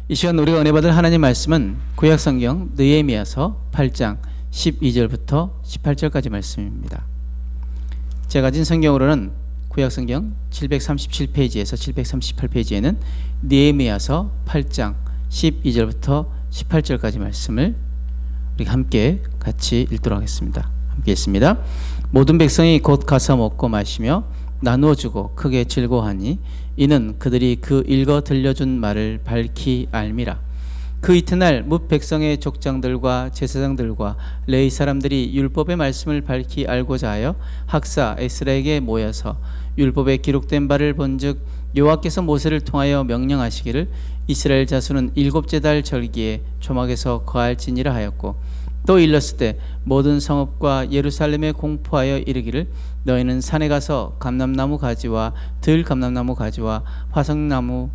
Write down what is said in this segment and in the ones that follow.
이 시간 우리가 은혜 받을 하나님 말씀은 구약성경 느헤미야서 8장 12절부터 18절까지 말씀입니다. 제가 가진 성경으로는 구약성경 737페이지에서 738페이지에는 느헤미야서 8장 12절부터 18절까지 말씀을 우리가 함께 같이 읽도록 하겠습니다. 함께 읽습니다. 모든 백성이 곧 가서 먹고 마시며 나누어 주고 크게 즐거워하니 이는 그들이 그 읽어 들려준 말을 밝히 알미라. 그 이튿날 뭇 백성의 족장들과 제사장들과 레위 사람들이 율법의 말씀을 밝히 알고자 하여 학사 에스라에게 모여서 율법에 기록된 바를 본즉 여호와께서 모세를 통하여 명령하시기를 이스라엘 자손은 일곱째 달 절기에 초막에서 거할지니라 하였고, 또 일렀을 때 모든 성읍과 예루살렘에 공포하여 이르기를 너희는 산에 가서 감람나무 가지와 들감람나무 가지와 화석나무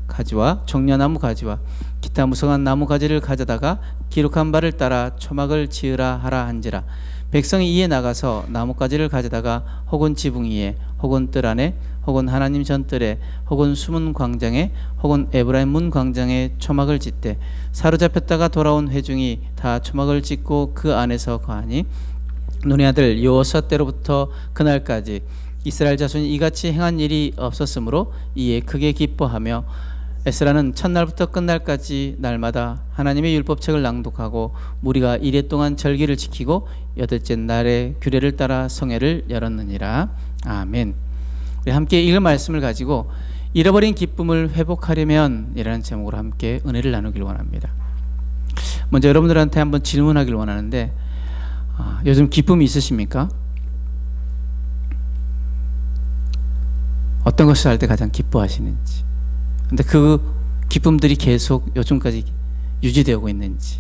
가지와 종려나무 가지와 기타 무성한 나무 가지를 가져다가 기록한 바를 따라 초막을 지으라 하라 한지라. 백성이 이에 나가서 나뭇가지를 가져다가 혹은 지붕 위에 혹은 뜰 안에 혹은 하나님 전뜰에 혹은 숨은 광장에 혹은 에브라임 문 광장에 초막을 짓되 사로잡혔다가 돌아온 회중이 다 초막을 짓고 그 안에서 거하니 눈의 아들 여호수아 때로부터 그날까지 이스라엘 자손이 이같이 행한 일이 없었으므로 이에 크게 기뻐하며 에스라는 첫날부터 끝날까지 날마다 하나님의 율법책을 낭독하고 무리가 이레 동안 절기를 지키고 여덟째 날에 규례를 따라 성회를 열었느니라. 아멘. 우리 함께 읽은 말씀을 가지고 잃어버린 기쁨을 회복하려면 이라는 제목으로 함께 은혜를 나누길 원합니다. 먼저 여러분들한테 한번 질문하길 원하는데 요즘 기쁨이 있으십니까? 어떤 것을 할 때 가장 기뻐하시는지, 근데 그 기쁨들이 계속 요즘까지 유지되고 있는지.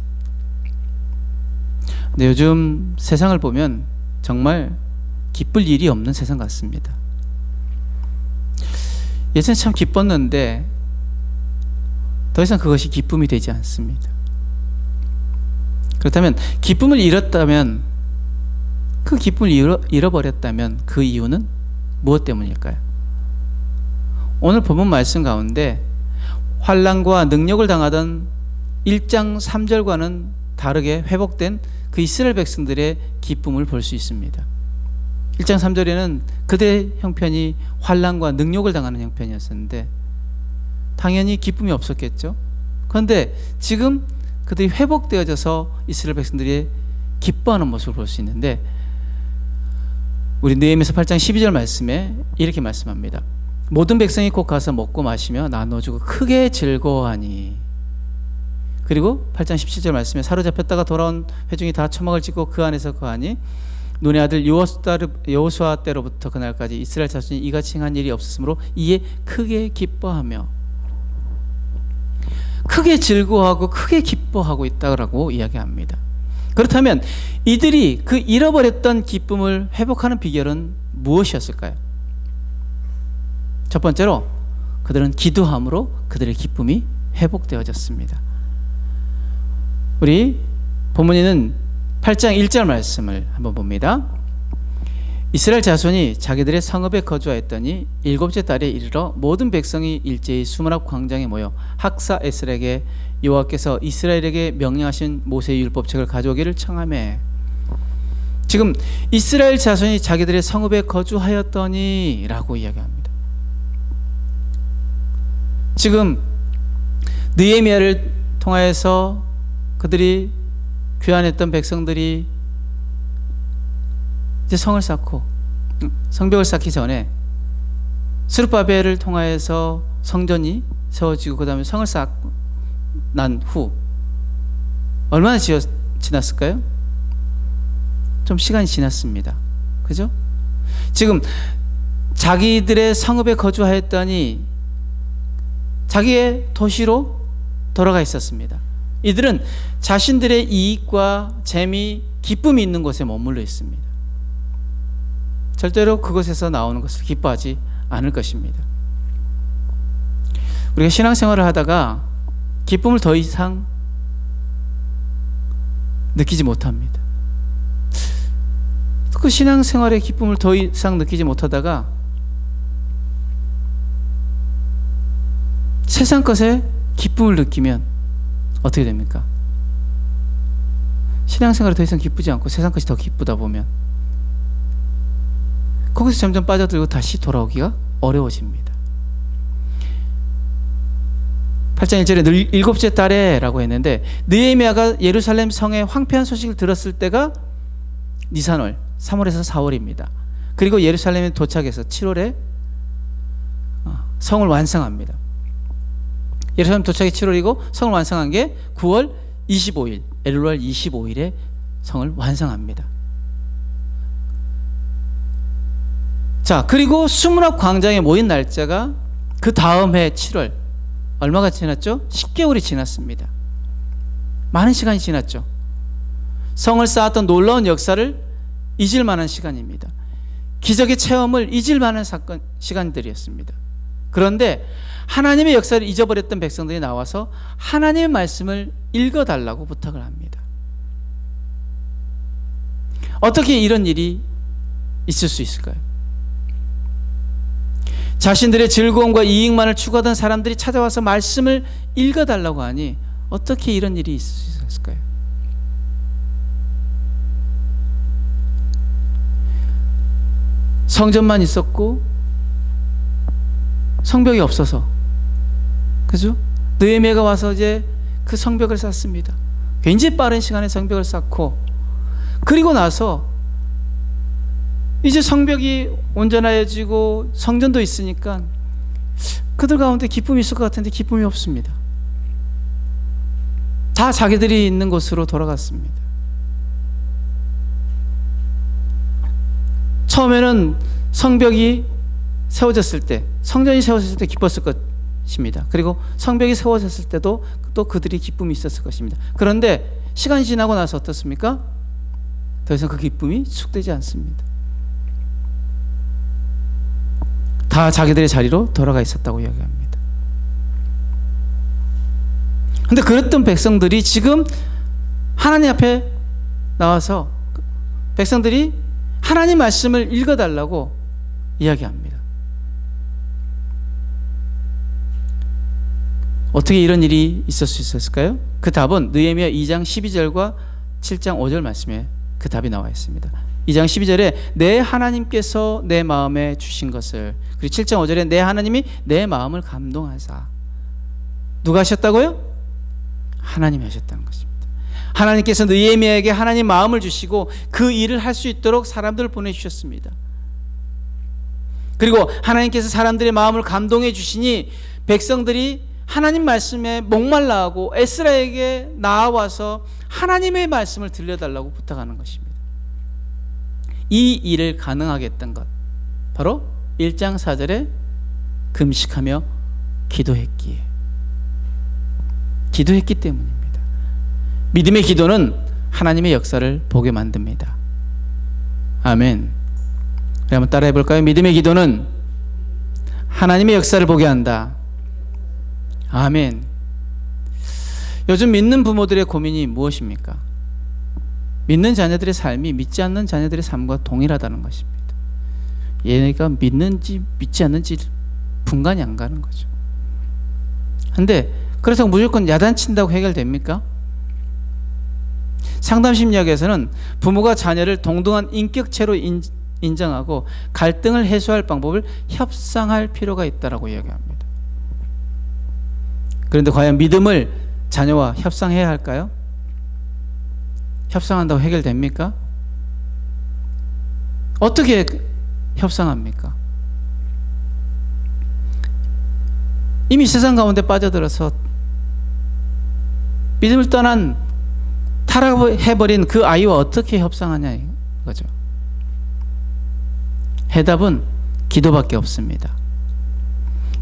근데 요즘 세상을 보면 정말 기쁠 일이 없는 세상 같습니다. 예전에 참 기뻤는데 더 이상 그것이 기쁨이 되지 않습니다. 그렇다면 기쁨을 잃었다면, 그 기쁨을 잃어버렸다면 그 이유는 무엇 때문일까요? 오늘 본문 말씀 가운데 환난과 능력을 당하던 1장 3절과는 다르게 회복된 그 이스라엘 백성들의 기쁨을 볼 수 있습니다. 1장 3절에는 그들의 형편이 환난과 능력을 당하는 형편이었었는데 당연히 기쁨이 없었겠죠. 그런데 지금 그들이 회복되어져서 이스라엘 백성들이 기뻐하는 모습을 볼 수 있는데, 우리 느헤미야서 8장 12절 말씀에 이렇게 말씀합니다. 모든 백성이 곧 가서 먹고 마시며 나눠주고 크게 즐거워하니. 그리고 8장 17절 말씀에 사로잡혔다가 돌아온 회중이 다 초막을 짓고 그 안에서 거하니 눈의 아들 여호수아 때로부터 그날까지 이스라엘 자손이 이같이 행한 일이 없었으므로 이에 크게 기뻐하며, 크게 즐거워하고 크게 기뻐하고 있다고 이야기합니다. 그렇다면 이들이 그 잃어버렸던 기쁨을 회복하는 비결은 무엇이었을까요? 첫 번째로 그들은 기도함으로 그들의 기쁨이 회복되어졌습니다. 우리 본문에는 8장 1절 말씀을 한번 봅니다. 이스라엘 자손이 자기들의 성읍에 거주하였더니 일곱째 달에 이르러 모든 백성이 일제히 수문 앞 광장에 모여 학사 에스라에게 여호와께서 이스라엘에게 명령하신 모세의 율법책을 가져오기를 청하매. 지금 이스라엘 자손이 자기들의 성읍에 거주하였더니 라고 이야기합니다. 지금 느헤미야를 통하여서 그들이 귀환했던 백성들이 이제 성을 쌓고 성벽을 쌓기 전에 스룹바벨을 통하여서 성전이 세워지고 그 다음에 성을 쌓고 난 후 얼마나 지났을까요? 좀 시간이 지났습니다. 그죠? 지금 자기들의 성읍에 거주하였더니 자기의 도시로 돌아가 있었습니다. 이들은 자신들의 이익과 재미, 기쁨이 있는 곳에 머물러 있습니다. 절대로 그곳에서 나오는 것을 기뻐하지 않을 것입니다. 우리가 신앙생활을 하다가 기쁨을 더 이상 느끼지 못합니다. 그 신앙생활의 기쁨을 더 이상 느끼지 못하다가 세상 것에 기쁨을 느끼면 어떻게 됩니까? 신앙생활이 더 이상 기쁘지 않고 세상 것이 더 기쁘다 보면 거기서 점점 빠져들고 다시 돌아오기가 어려워집니다. 8장 1절에 일곱째 달에 라고 했는데, 느헤미야가 예루살렘 성의 황폐한 소식을 들었을 때가 니산월 3월에서 4월입니다. 그리고 예루살렘에 도착해서 7월에 성을 완성합니다. 예루살렘 도착이 7월이고 성을 완성한 게 9월 25일, 엘룰월 25일에 성을 완성합니다. 자, 그리고 수문학 광장에 모인 날짜가 그 다음 해 7월, 얼마가 지났죠? 10개월이 지났습니다. 많은 시간이 지났죠. 성을 쌓았던 놀라운 역사를 잊을 만한 시간입니다. 기적의 체험을 잊을 만한 시간들이었습니다. 그런데 하나님의 역사를 잊어버렸던 백성들이 나와서 하나님의 말씀을 읽어달라고 부탁을 합니다. 어떻게 이런 일이 있을 수 있을까요? 자신들의 즐거움과 이익만을 추구하던 사람들이 찾아와서 말씀을 읽어달라고 하니 어떻게 이런 일이 있을 수 있을까요? 성전만 있었고 성벽이 없어서, 그죠? 느헤미야가 와서 이제 그 성벽을 쌓습니다. 굉장히 빠른 시간에 성벽을 쌓고, 그리고 나서 이제 성벽이 온전해지고 성전도 있으니까 그들 가운데 기쁨이 있을 것 같은데 기쁨이 없습니다. 다 자기들이 있는 곳으로 돌아갔습니다. 처음에는 성벽이 세워졌을 때, 성전이 세워졌을 때 기뻤을 것입니다. 그리고 성벽이 세워졌을 때도 또 그들이 기쁨이 있었을 것입니다. 그런데 시간이 지나고 나서 어떻습니까? 더 이상 그 기쁨이 축되지 않습니다. 다 자기들의 자리로 돌아가 있었다고 이야기합니다. 그런데 그랬던 백성들이 지금 하나님 앞에 나와서 백성들이 하나님 말씀을 읽어달라고 이야기합니다. 어떻게 이런 일이 있을 수 있었을까요? 그 답은 느헤미야 2장 12절과 7장 5절 말씀에 그 답이 나와 있습니다. 2장 12절에 내 하나님께서 내 마음에 주신 것을, 그리고 7장 5절에 내 하나님이 내 마음을 감동하사. 누가 하셨다고요? 하나님이 하셨다는 것입니다. 하나님께서 느헤미야에게 하나님 마음을 주시고 그 일을 할 수 있도록 사람들을 보내주셨습니다. 그리고 하나님께서 사람들의 마음을 감동해 주시니 백성들이 하나님 말씀에 목말라하고 에스라에게 나와서 하나님의 말씀을 들려달라고 부탁하는 것입니다. 이 일을 가능하게 했던 것, 바로 1장 4절에 금식하며 기도했기 때문입니다. 믿음의 기도는 하나님의 역사를 보게 만듭니다. 아멘. 한번 따라해 볼까요? 믿음의 기도는 하나님의 역사를 보게 한다. 아멘. 요즘 믿는 부모들의 고민이 무엇입니까? 믿는 자녀들의 삶이 믿지 않는 자녀들의 삶과 동일하다는 것입니다. 얘가 믿는지 믿지 않는지 분간이 안 가는 거죠. 그런데 그래서 무조건 야단친다고 해결됩니까? 상담심리학에서는 부모가 자녀를 동등한 인격체로 인정하고 갈등을 해소할 방법을 협상할 필요가 있다고 이야기합니다. 그런데 과연 믿음을 자녀와 협상해야 할까요? 협상한다고 해결됩니까? 어떻게 협상합니까? 이미 세상 가운데 빠져들어서 믿음을 떠난 타락해버린 그 아이와 어떻게 협상하냐 이거죠. 해답은 기도밖에 없습니다.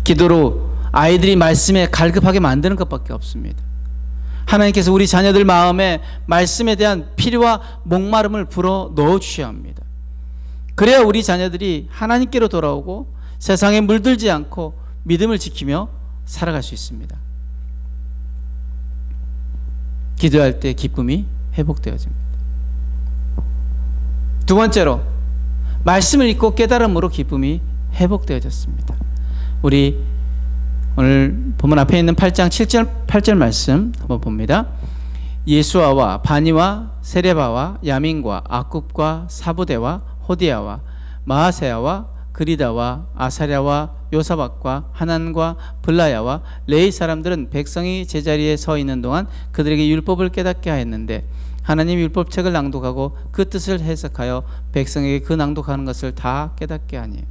기도로 아이들이 말씀에 갈급하게 만드는 것밖에 없습니다. 하나님께서 우리 자녀들 마음에 말씀에 대한 필요와 목마름을 불어 넣어 주셔야 합니다. 그래야 우리 자녀들이 하나님께로 돌아오고 세상에 물들지 않고 믿음을 지키며 살아갈 수 있습니다. 기도할 때 기쁨이 회복되어집니다. 두 번째로, 말씀을 읽고 깨달음으로 기쁨이 회복되어졌습니다. 우리 오늘 본문 앞에 있는 8장 7절 8절 말씀 한번 봅니다. 예수아와 바니와 세레바와 야민과 아굽과 사부대와 호디아와 마하세야와 그리다와 아사랴와 요사박과 하난과 블라야와 레이 사람들은 백성이 제자리에 서 있는 동안 그들에게 율법을 깨닫게 하였는데 하나님 율법책을 낭독하고 그 뜻을 해석하여 백성에게 그 낭독하는 것을 다 깨닫게 하니.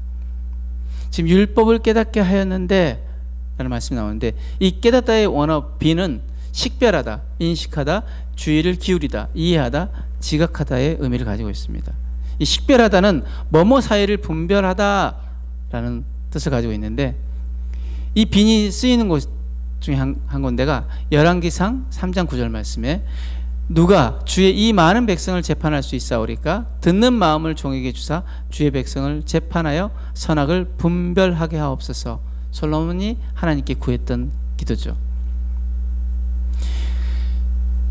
지금 율법을 깨닫게 하였는데 라는 말씀이 나오는데, 이 깨닫다의 원어 비는 식별하다, 인식하다, 주의를 기울이다, 이해하다, 지각하다의 의미를 가지고 있습니다. 이 식별하다는 뭐뭐 사이를 분별하다라는 뜻을 가지고 있는데, 이 빈이 쓰이는 곳 중에 한 군데가 열왕기상 3장 9절 말씀에 누가 주의 이 많은 백성을 재판할 수 있사오리까 듣는 마음을 종에게 주사 주의 백성을 재판하여 선악을 분별하게 하옵소서. 솔로몬이 하나님께 구했던 기도죠.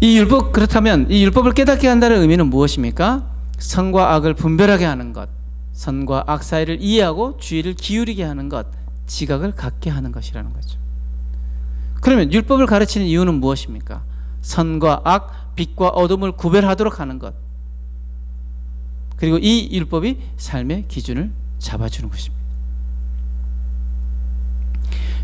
이 율법, 그렇다면 이 율법을 깨닫게 한다는 의미는 무엇입니까? 선과 악을 분별하게 하는 것, 선과 악 사이를 이해하고 주의를 기울이게 하는 것, 지각을 갖게 하는 것이라는 거죠. 그러면 율법을 가르치는 이유는 무엇입니까? 선과 악, 빛과 어둠을 구별하도록 하는 것, 그리고 이 율법이 삶의 기준을 잡아주는 것입니다.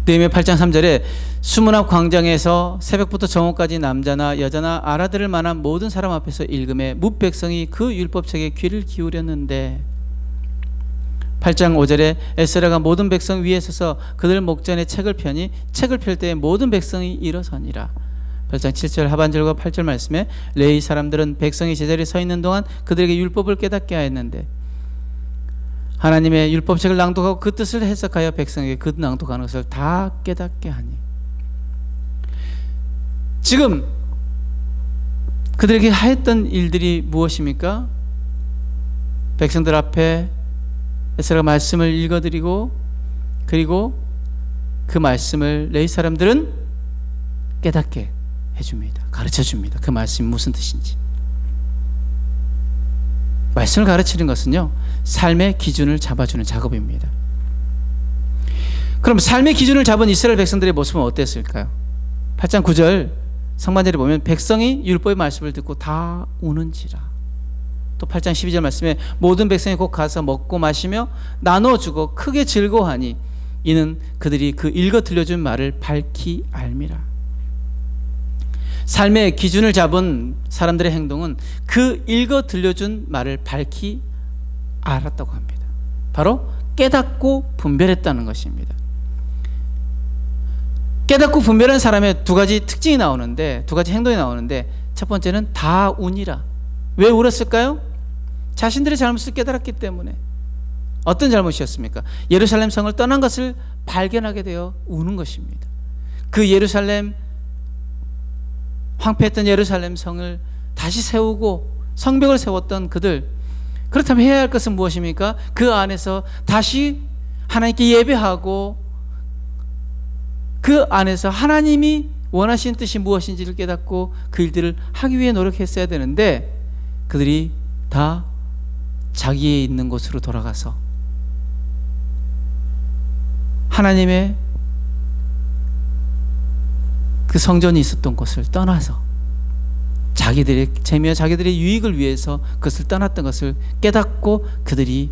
느헤미야 8장 3절에 수문 앞 광장에서 새벽부터 정오까지 남자나 여자나 알아들을 만한 모든 사람 앞에서 읽음에 뭇 백성이 그 율법책에 귀를 기울였는데, 8장 5절에 에스라가 모든 백성 위에 서서 그들 목전에 책을 펴니 책을 펼 때에 모든 백성이 일어서니라. 8장 7절 하반절과 8절 말씀에 레위 사람들은 백성이 제자리에 서 있는 동안 그들에게 율법을 깨닫게 하였는데, 하나님의 율법책을 낭독하고 그 뜻을 해석하여 백성에게 그 낭독하는 것을 다 깨닫게 하니. 지금 그들에게 하였던 일들이 무엇입니까? 백성들 앞에 에스라가 말씀을 읽어드리고, 그리고 그 말씀을 레위 사람들은 깨닫게 해줍니다. 가르쳐줍니다. 그 말씀이 무슨 뜻인지. 말씀을 가르치는 것은요, 삶의 기준을 잡아주는 작업입니다. 그럼 삶의 기준을 잡은 이스라엘 백성들의 모습은 어땠을까요? 8장 9절 상반절에 보면 백성이 율법의 말씀을 듣고 다 우는지라. 또 8장 12절 말씀에 모든 백성이 곧 가서 먹고 마시며 나눠주고 크게 즐거워하니 이는 그들이 그 읽어 들려준 말을 밝히 알미라. 삶의 기준을 잡은 사람들의 행동은 그 읽어 들려준 말을 밝히 알았다고 합니다. 바로 깨닫고 분별했다는 것입니다. 깨닫고 분별한 사람의 두 가지 특징이 나오는데, 두 가지 행동이 나오는데, 첫 번째는 다 우니라. 왜 울었을까요? 자신들의 잘못을 깨달았기 때문에. 어떤 잘못이었습니까? 예루살렘 성을 떠난 것을 발견하게 되어 우는 것입니다. 그 예루살렘, 황폐했던 예루살렘 성을 다시 세우고 성벽을 세웠던 그들, 그렇다면 해야 할 것은 무엇입니까? 그 안에서 다시 하나님께 예배하고 그 안에서 하나님이 원하시는 뜻이 무엇인지를 깨닫고 그 일들을 하기 위해 노력했어야 되는데, 그들이 다 자기의 있는 곳으로 돌아가서 하나님의 그 성전이 있었던 곳을 떠나서 자기들의 재미와 자기들의 유익을 위해서 그것을 떠났던 것을 깨닫고 그들이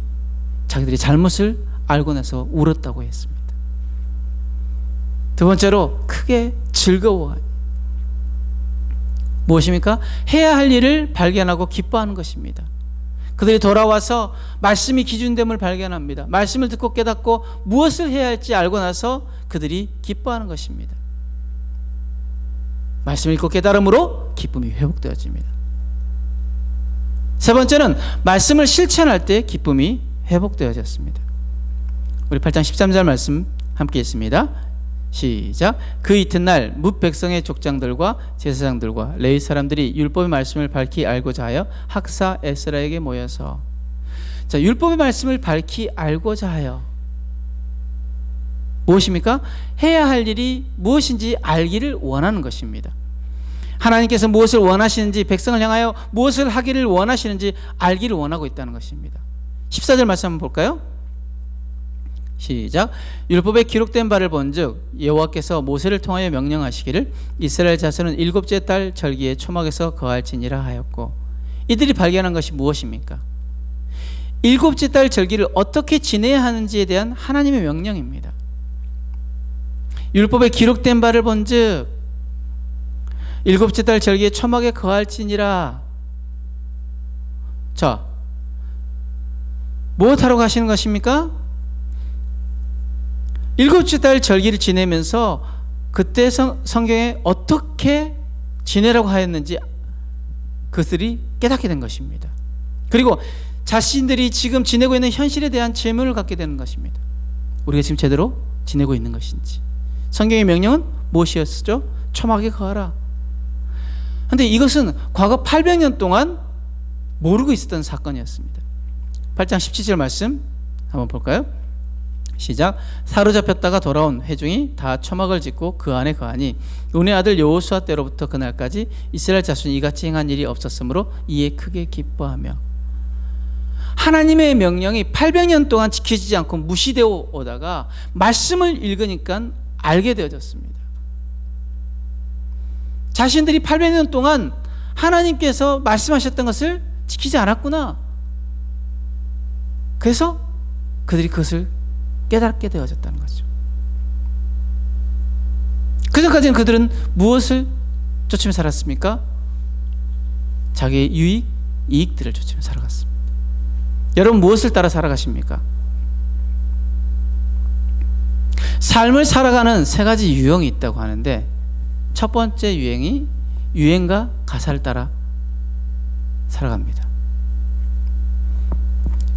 자기들의 잘못을 알고 나서 울었다고 했습니다. 두 번째로 크게 즐거워하니. 무엇입니까? 해야 할 일을 발견하고 기뻐하는 것입니다. 그들이 돌아와서 말씀이 기준됨을 발견합니다. 말씀을 듣고 깨닫고 무엇을 해야 할지 알고 나서 그들이 기뻐하는 것입니다. 말씀을 읽고 깨달음으로 기쁨이 회복되어집니다. 세 번째는 말씀을 실천할 때 기쁨이 회복되어졌습니다. 우리 8장 13절 말씀 함께 있습니다. 시작. 그 이튿날 뭇 백성의 족장들과 제사장들과 레위 사람들이 율법의 말씀을 밝히 알고자 하여 학사 에스라에게 모여서, 자, 율법의 말씀을 밝히 알고자 하여 무엇입니까? 해야 할 일이 무엇인지 알기를 원하는 것입니다. 하나님께서 무엇을 원하시는지, 백성을 향하여 무엇을 하기를 원하시는지 알기를 원하고 있다는 것입니다. 14절 말씀 한번 볼까요? 시작. 율법에 기록된 바를 본즉 여호와께서 모세를 통하여 명령하시기를 이스라엘 자손은 일곱째 달 절기에 초막에서 거할지니라 하였고, 이들이 발견한 것이 무엇입니까? 일곱째 달 절기를 어떻게 지내야 하는지에 대한 하나님의 명령입니다. 율법에 기록된 바를 본즉 일곱째 달 절기에 초막에 거할지니라. 자, 무엇하러 가시는 것입니까? 일곱째 달 절기를 지내면서 그때 성경에 어떻게 지내라고 하였는지 그들이 깨닫게 된 것입니다. 그리고 자신들이 지금 지내고 있는 현실에 대한 질문을 갖게 되는 것입니다. 우리가 지금 제대로 지내고 있는 것인지. 성경의 명령은 무엇이었죠? 초막에 거하라. 그런데 이것은 과거 800년 동안 모르고 있었던 사건이었습니다. 8장 17절 말씀 한번 볼까요? 시작. 사로잡혔다가 돌아온 회중이 다 초막을 짓고 그 안에 거하니 눈의 아들 여호수아 때로부터 그날까지 이스라엘 자손이 이같이 행한 일이 없었으므로 이에 크게 기뻐하며. 하나님의 명령이 800년 동안 지켜지지 않고 무시되어 오다가 말씀을 읽으니까 알게 되어졌습니다. 자신들이 800년 동안 하나님께서 말씀하셨던 것을 지키지 않았구나. 그래서 그들이 그것을 깨닫게 되어졌다는 거죠. 그전까지는 그들은 무엇을 쫓으며 살았습니까? 자기의 이익들을 쫓으며 살아갔습니다. 여러분 무엇을 따라 살아가십니까? 삶을 살아가는 세 가지 유형이 있다고 하는데, 첫 번째 유행이 유행과 가사를 따라 살아갑니다.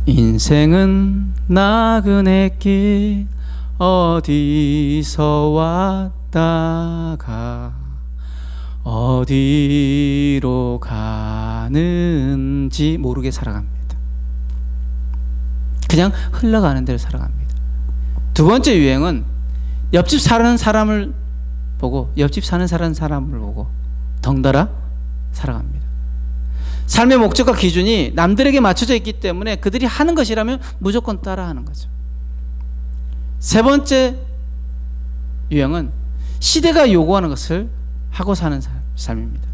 인생은 나그네 길 어디서 왔다가 어디로 가는지 모르게 살아갑니다. 그냥 흘러가는 대로 살아갑니다. 두 번째 유행은 옆집 사는 사람을 보고 옆집 사는 사람을 보고 덩달아 살아갑니다. 삶의 목적과 기준이 남들에게 맞춰져 있기 때문에 그들이 하는 것이라면 무조건 따라하는 거죠. 세 번째 유형은 시대가 요구하는 것을 하고 사는 삶입니다.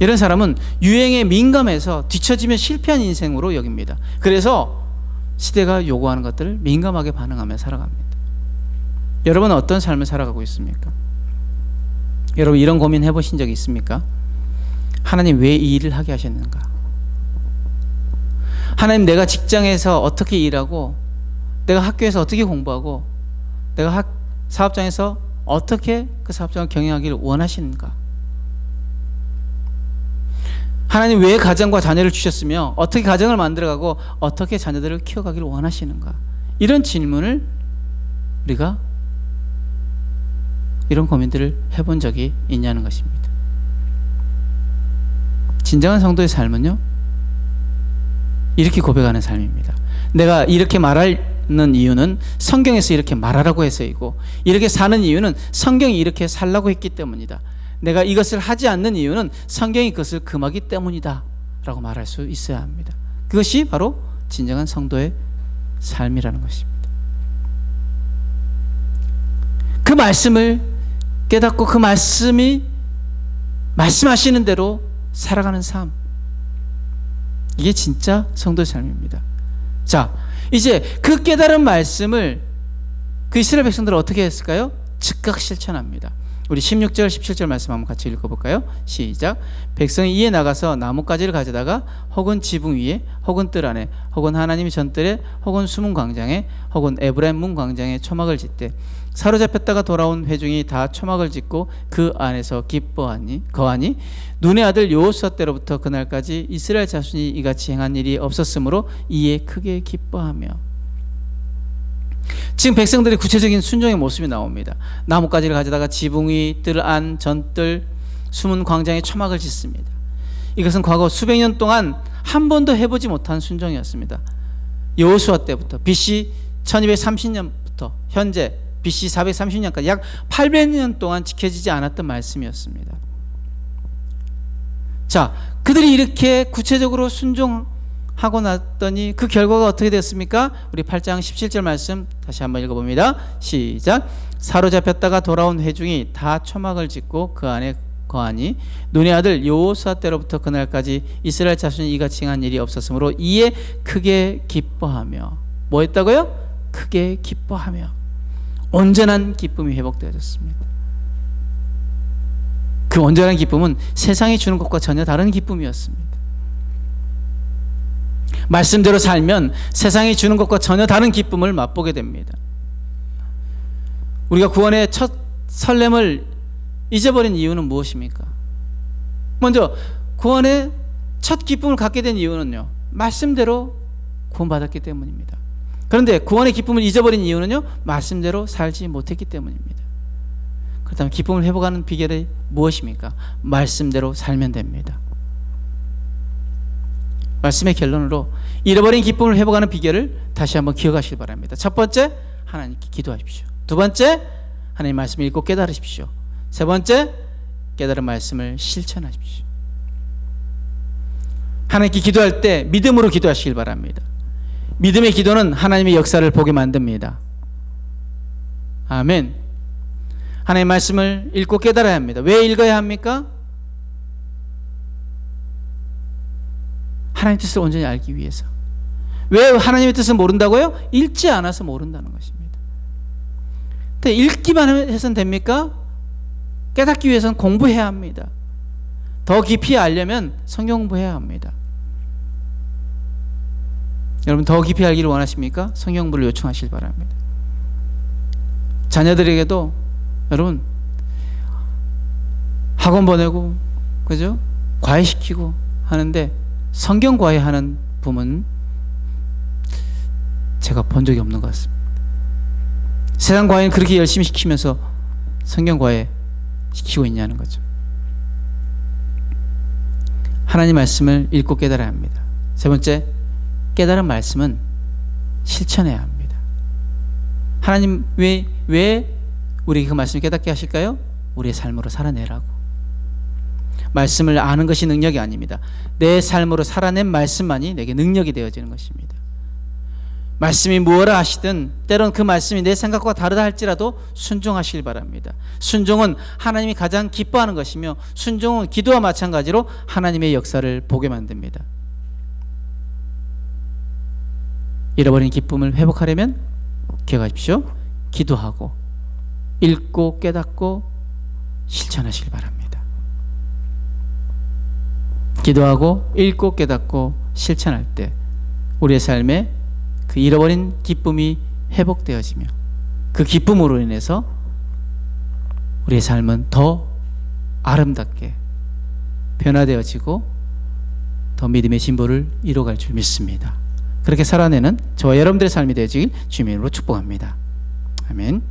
이런 사람은 유행에 민감해서 뒤처지면 실패한 인생으로 여깁니다. 그래서 시대가 요구하는 것들을 민감하게 반응하며 살아갑니다. 여러분은 어떤 삶을 살아가고 있습니까? 여러분 이런 고민 해보신 적이 있습니까? 하나님 왜 이 일을 하게 하셨는가? 하나님 내가 직장에서 어떻게 일하고, 내가 학교에서 어떻게 공부하고, 내가 사업장에서 어떻게 그 사업장을 경영하기를 원하시는가? 하나님 왜 가정과 자녀를 주셨으며 어떻게 가정을 만들어가고 어떻게 자녀들을 키워가기를 원하시는가? 이런 질문을 우리가 이런 고민들을 해본 적이 있냐는 것입니다. 진정한 성도의 삶은요, 이렇게 고백하는 삶입니다. 내가 이렇게 말하는 이유는 성경에서 이렇게 말하라고 해서이고, 이렇게 사는 이유는 성경이 이렇게 살라고 했기 때문이다. 내가 이것을 하지 않는 이유는 성경이 그것을 금하기 때문이다 라고 말할 수 있어야 합니다. 그것이 바로 진정한 성도의 삶이라는 것입니다. 그 말씀을 깨닫고 그 말씀이 말씀하시는 대로 살아가는 삶, 이게 진짜 성도의 삶입니다. 자, 이제 그 깨달은 말씀을 그 이스라엘 백성들은 어떻게 했을까요? 즉각 실천합니다. 우리 16절 17절 말씀 한번 같이 읽어볼까요? 시작. 백성이 이에 나가서 나뭇가지를 가져다가 혹은 지붕 위에 혹은 뜰 안에 혹은 하나님의 전뜰에 혹은 수문 광장에 혹은 에브라임 문 광장에 초막을 짓되 사로잡혔다가 돌아온 회중이 다 초막을 짓고 그 안에서 거하니 눈의 아들 여호수아 때로부터 그날까지 이스라엘 자손이 이같이 행한 일이 없었으므로 이에 크게 기뻐하며. 지금 백성들의 구체적인 순종의 모습이 나옵니다. 나뭇가지를 가져다가 지붕 위, 뜰 안, 전뜰, 수문 광장에 초막을 짓습니다. 이것은 과거 수백 년 동안 한 번도 해보지 못한 순종이었습니다. 여호수아 때부터 BC 1230년부터 현재 BC 430년까지 약 800년 동안 지켜지지 않았던 말씀이었습니다. 자, 그들이 이렇게 구체적으로 순종하고 하고 났더니 그 결과가 어떻게 됐습니까? 우리 8장 17절 말씀 다시 한번 읽어봅니다. 시작. 사로잡혔다가 돌아온 회중이 다 초막을 짓고 그 안에 거하니 눈의 아들 여호수아 때로부터 그날까지 이스라엘 자손이 이같이 행한 일이 없었으므로 이에 크게 기뻐하며 뭐 했다고요? 크게 기뻐하며 온전한 기쁨이 회복되어졌습니다. 그 온전한 기쁨은 세상이 주는 것과 전혀 다른 기쁨이었습니다. 말씀대로 살면 세상이 주는 것과 전혀 다른 기쁨을 맛보게 됩니다. 우리가 구원의 첫 설렘을 잊어버린 이유는 무엇입니까? 먼저 구원의 첫 기쁨을 갖게 된 이유는요, 말씀대로 구원받았기 때문입니다. 그런데 구원의 기쁨을 잊어버린 이유는요, 말씀대로 살지 못했기 때문입니다. 그렇다면 기쁨을 회복하는 비결이 무엇입니까? 말씀대로 살면 됩니다. 말씀의 결론으로 잃어버린 기쁨을 회복하는 비결을 다시 한번 기억하시기 바랍니다. 첫 번째, 하나님께 기도하십시오. 두 번째, 하나님 말씀을 읽고 깨달으십시오. 세 번째, 깨달은 말씀을 실천하십시오. 하나님께 기도할 때 믿음으로 기도하시길 바랍니다. 믿음의 기도는 하나님의 역사를 보게 만듭니다. 아멘. 하나님의 말씀을 읽고 깨달아야 합니다. 왜 읽어야 합니까? 하나님의 뜻을 온전히 알기 위해서. 왜 하나님의 뜻을 모른다고요? 읽지 않아서 모른다는 것입니다. 근데 읽기만 해서는 됩니까? 깨닫기 위해서는 공부해야 합니다. 더 깊이 알려면 성경 공부해야 합니다. 여러분 더 깊이 알기를 원하십니까? 성경 공부를 요청하시길 바랍니다. 자녀들에게도 여러분 학원 보내고 그죠? 과외시키고 하는데 성경 과외하는 부모는 제가 본 적이 없는 것 같습니다. 세상 과외는 그렇게 열심히 시키면서 성경 과외 시키고 있냐는 거죠. 하나님 말씀을 읽고 깨달아야 합니다. 세 번째, 깨달은 말씀은 실천해야 합니다. 하나님 왜 우리에게 그 말씀을 깨닫게 하실까요? 우리의 삶으로 살아내라고. 말씀을 아는 것이 능력이 아닙니다. 내 삶으로 살아낸 말씀만이 내게 능력이 되어지는 것입니다. 말씀이 무엇라 하시든 때론 그 말씀이 내 생각과 다르다 할지라도 순종하시길 바랍니다. 순종은 하나님이 가장 기뻐하는 것이며 순종은 기도와 마찬가지로 하나님의 역사를 보게 만듭니다. 잃어버린 기쁨을 회복하려면 기억하십시오. 기도하고 읽고 깨닫고 실천하시길 바랍니다. 기도하고 읽고 깨닫고 실천할 때 우리의 삶에 그 잃어버린 기쁨이 회복되어지며 그 기쁨으로 인해서 우리의 삶은 더 아름답게 변화되어지고 더 믿음의 진보를 이뤄갈 줄 믿습니다. 그렇게 살아내는 저와 여러분들의 삶이 되어지길 주님의 이름으로 축복합니다. 아멘.